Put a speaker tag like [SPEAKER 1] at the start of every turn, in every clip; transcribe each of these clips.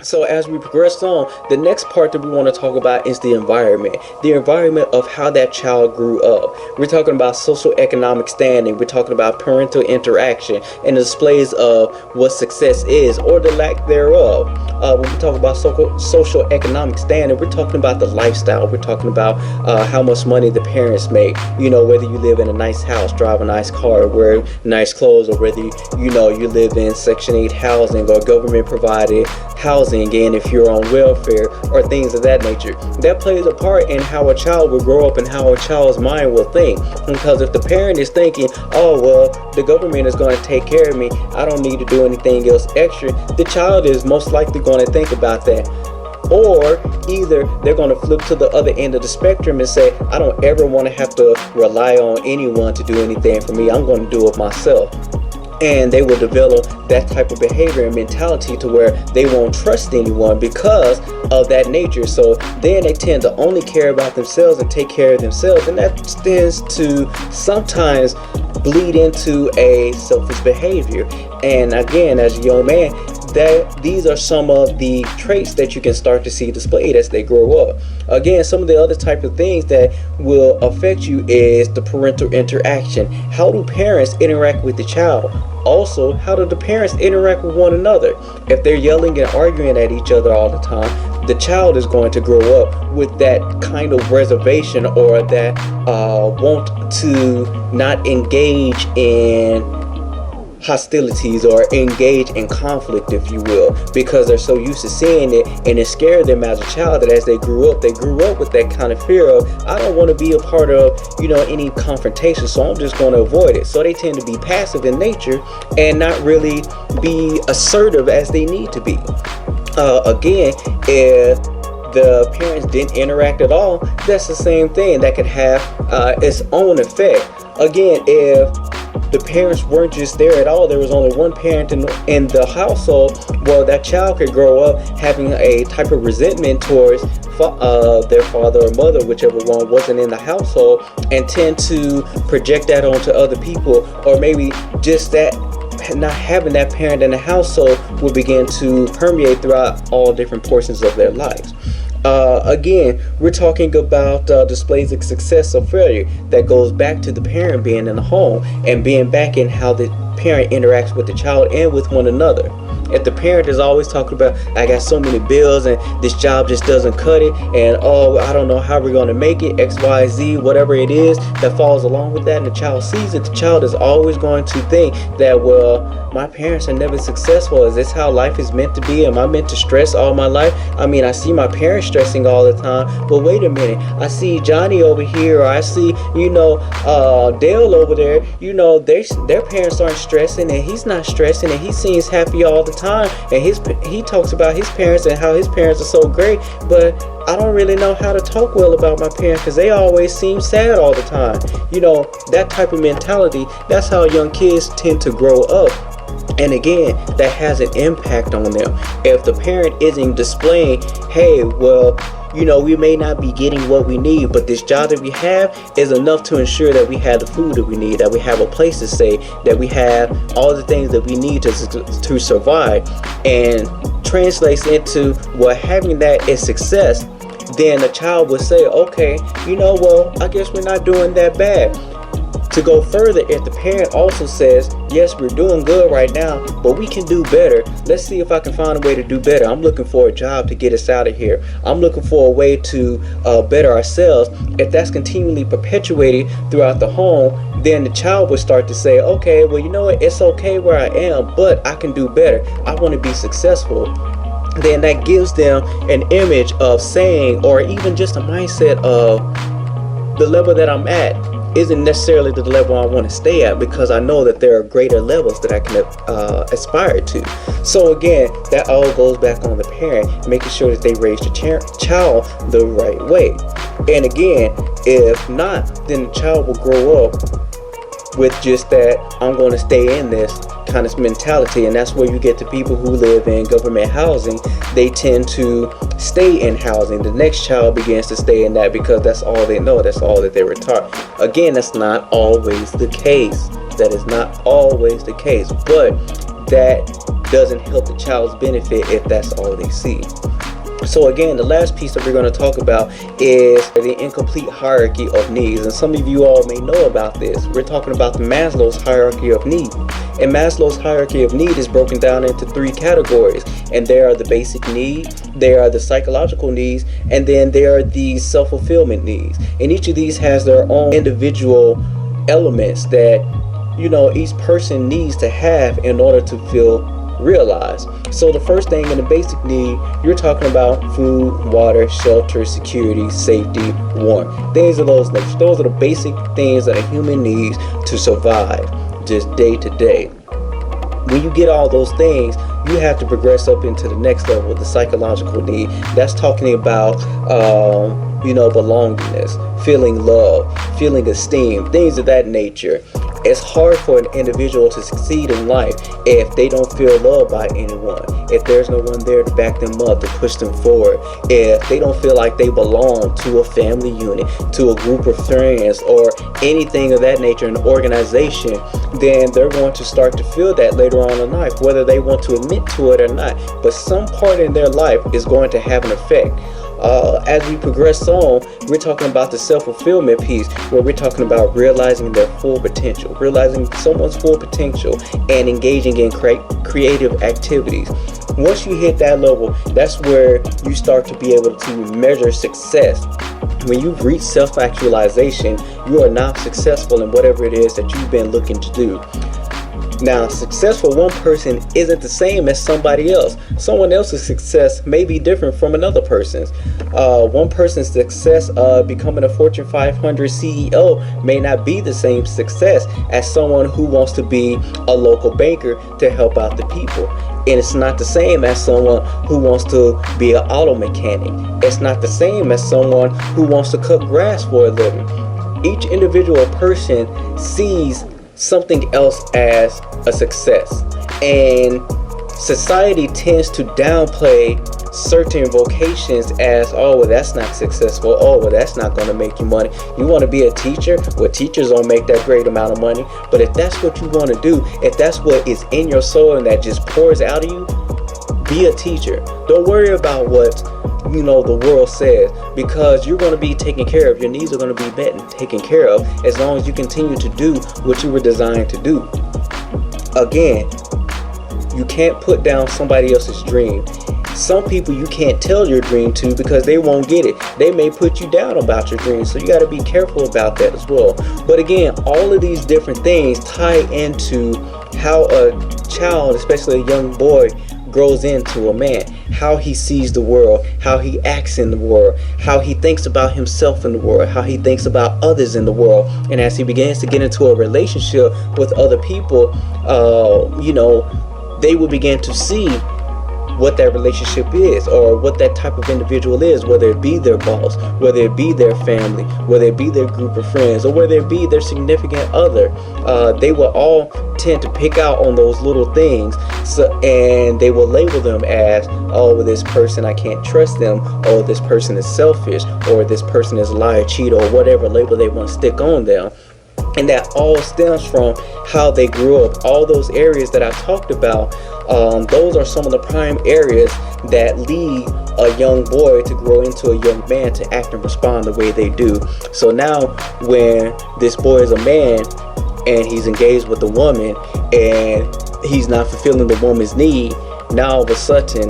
[SPEAKER 1] So as we progress on, the next part that we want to talk about is the environment. The environment of how that child grew up. We're talking about social economic standing. We're talking about parental interaction and the displays of what success is or the lack thereof. When we talk about social economic standing, we're talking about the lifestyle. We're talking about how much money the parents make. You know, whether you live in a nice house, drive a nice car, wear nice clothes, or whether you live in Section 8 housing or government provided housing, and if you're on welfare or things of that nature. That plays a part in how a child will grow up and how a child's mind will think. Because if the parent is thinking, oh well, the government is going to take care of me, I don't need to do anything else extra, the child is most likely going to think about that. Or either they're going to flip to the other end of the spectrum and say, I don't ever want to have to rely on anyone to do anything for me, I'm going to do it myself. And they will develop that type of behavior and mentality to where they won't trust anyone because of that nature. So then they tend to only care about themselves and take care of themselves, and that tends to sometimes bleed into a selfish behavior. And again, as a young man, these are some of the traits that you can start to see displayed as they grow up. Again, some of the other type of things that will affect you is the parental interaction. How do parents interact with the child? Also, how do the parents interact with one another? If they're yelling and arguing at each other all the time, the child is going to grow up with that kind of reservation or that want to not engage in hostilities or engage in conflict, if you will, because they're so used to seeing it, and it scared them as a child that as they grew up with that kind of fear of, I don't want to be a part of any confrontation, so I'm just going to avoid it. So they tend to be passive in nature and not really be assertive as they need to be. Again, if the parents didn't interact at all, that's the same thing that could have its own effect. Again, if the parents weren't just there at all, there was only one parent in the household, well, that child could grow up having a type of resentment towards their father or mother, whichever one wasn't in the household, and tend to project that onto other people, or maybe just that not having that parent in the household will begin to permeate throughout all different portions of their lives. Again, we're talking about displays of success or failure that goes back to the parent being in the home and being back in how the parent interacts with the child and with one another. If the parent is always talking about, I got so many bills and this job just doesn't cut it, and oh, I don't know how we're going to make it, X, Y, Z, whatever it is that falls along with that, and the child sees it, the child is always going to think that, well, my parents are never successful. Is this how life is meant to be? Am I meant to stress all my life? I mean, I see my parents stressing all the time, but wait a minute, I see Johnny over here, or I see, Dale over there, their parents aren't stressing, and he's not stressing, and he seems happy all the time, and he talks about his parents and how his parents are so great, but I don't really know how to talk well about my parents because they always seem sad all the time. That type of mentality, that's how young kids tend to grow up. And again, that has an impact on them. If the parent isn't displaying, hey, well, we may not be getting what we need, but this job that we have is enough to ensure that we have the food that we need, that we have a place to stay, that we have all the things that we need to survive, and translates into, well, having that is success, then the child would say, okay, well, I guess we're not doing that bad. To go further, if the parent also says, yes, we're doing good right now, but we can do better. Let's see if I can find a way to do better. I'm looking for a job to get us out of here. I'm looking for a way to better ourselves. If that's continually perpetuated throughout the home, then the child will start to say, okay, well, you know what? It's okay where I am, but I can do better. I want to be successful. Then that gives them an image of saying, or even just a mindset of, the level that I'm at isn't necessarily the level I want to stay at, because I know that there are greater levels that I can aspire to. So again, that all goes back on the parent, making sure that they raise the child the right way. And again, if not, then the child will grow up with just that, I'm going to stay in this kind of mentality. And that's where you get the people who live in government housing. They tend to stay in housing. The next child begins to stay in that because that's all they know, that's all that they were taught. Again, that's not always the case. That is not always the case, but that doesn't help the child's benefit if that's all they see. So again, the last piece that we're going to talk about is the incomplete hierarchy of needs. And some of you all may know about this. We're talking about the Maslow's hierarchy of need. And Maslow's hierarchy of need is broken down into 3 categories. And there are the basic needs, there are the psychological needs, and then there are the self-fulfillment needs. And each of these has their own individual elements that, each person needs to have in order to feel realized. So the first thing in the basic need, you're talking about food, water, shelter, security, safety, warmth. Things of those nature. Those are the basic things that a human needs to survive just day to day. When you get all those things, you have to progress up into the next level, the psychological need. That's talking about belongingness, feeling love, feeling esteem, things of that nature. It's hard for an individual to succeed in life if they don't feel loved by anyone, if there's no one there to back them up, to push them forward, if they don't feel like they belong to a family unit, to a group of friends, or anything of that nature, an organization, then they're going to start to feel that later on in life, whether they want to admit to it or not. But some part in their life is going to have an effect. As we progress on, we're talking about the self-fulfillment piece, where we're talking about realizing their full potential, realizing someone's full potential, and engaging in creative activities. Once you hit that level, that's where you start to be able to measure success. When you've reached self-actualization, you are now successful in whatever it is that you've been looking to do. Now, success for one person isn't the same as somebody else. Someone else's success may be different from another person's. One person's success becoming a Fortune 500 CEO may not be the same success as someone who wants to be a local banker to help out the people. And it's not the same as someone who wants to be an auto mechanic. It's not the same as someone who wants to cut grass for a living. Each individual person sees something else as a success, and society tends to downplay certain vocations as, oh well, that's not successful, oh well, that's not going to make you money. You want to be a teacher? Well, teachers don't make that great amount of money. But if that's what you want to do, if that's what is in your soul and that just pours out of you, be a teacher. Don't worry about what the world says, because you're going to be taken care of. Your needs are going to be met and taken care of as long as you continue to do what you were designed to do. Again, you can't put down somebody else's dream. Some people you can't tell your dream to because they won't get it. They may put you down about your dream, so you got to be careful about that as well. But again, all of these different things tie into how a child, especially a young boy, grows into a man, how he sees the world, how he acts in the world, how he thinks about himself in the world, how he thinks about others in the world. And as he begins to get into a relationship with other people, they will begin to see what that relationship is, or what that type of individual is, whether it be their boss, whether it be their family, whether it be their group of friends, or whether it be their significant other. They will all tend to pick out on those little things, and they will label them as, oh well, this person, I can't trust them, or this person is selfish, or this person is a liar, cheat, or whatever label they want to stick on them. And that all stems from how they grew up. All those areas that I talked about, those are some of the prime areas that lead a young boy to grow into a young man to act and respond the way they do. So now when this boy is a man and he's engaged with a woman and he's not fulfilling the woman's need, now all of a sudden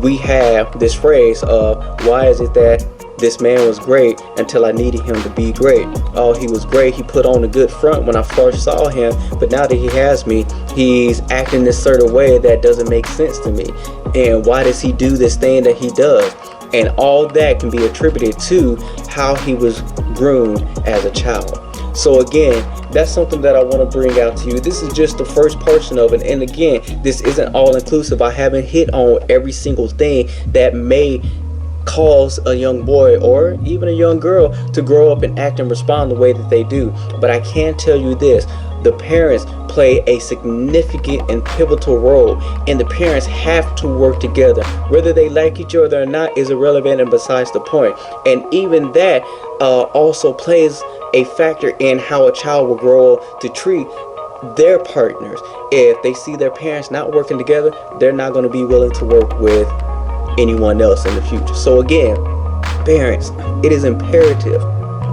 [SPEAKER 1] we have this phrase of, why is it that this man was great until I needed him to be great? Oh, he was great, he put on a good front when I first saw him, but now that he has me, he's acting this certain way that doesn't make sense to me. And why does he do this thing that he does? And all that can be attributed to how he was groomed as a child. So again, that's something that I want to bring out to you. This is just the first portion of it. And again, this isn't all inclusive. I haven't hit on every single thing that may cause a young boy or even a young girl to grow up and act and respond the way that they do. But I can tell you this: the parents play a significant and pivotal role, and the parents have to work together. Whether they like each other or not is irrelevant and besides the point. And even that also plays a factor in how a child will grow to treat their partners. If they see their parents not working together, they're not going to be willing to work with anyone else in the future. So again, parents, it is imperative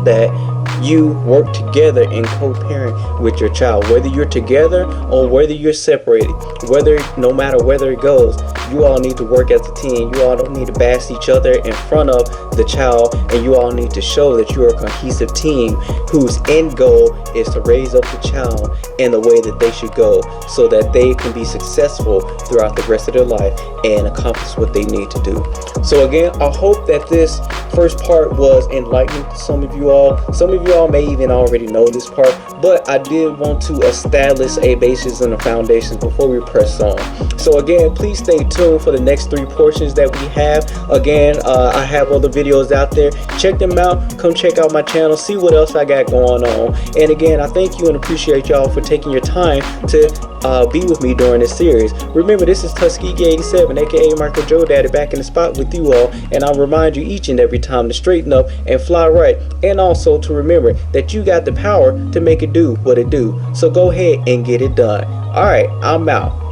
[SPEAKER 1] that you work together and co-parent with your child, whether you're together or whether you're separated, no matter whether it goes. You all need to work as a team. You all don't need to bash each other in front of the child, and you all need to show that you're a cohesive team whose end goal is to raise up the child in the way that they should go, so that they can be successful throughout the rest of their life and accomplish what they need to do. So again, I hope that this first part was enlightening to some of you all. Some of you all may even already know this part, but I did want to establish a basis and a foundation before we press on. So again, please stay tuned for the next 3 portions that we have. Again, I have other videos out there. Check them out. Come check out my channel. See what else I got going on. And again, I thank you and appreciate y'all for taking your time to be with me during this series. Remember, this is Tuskegee 87, aka Michael Joe Daddy, back in the spot with you all. And I'll remind you each and every time to straighten up and fly right. And also to remember that you got the power to make it do what it do. So go ahead and get it done. Alright, I'm out.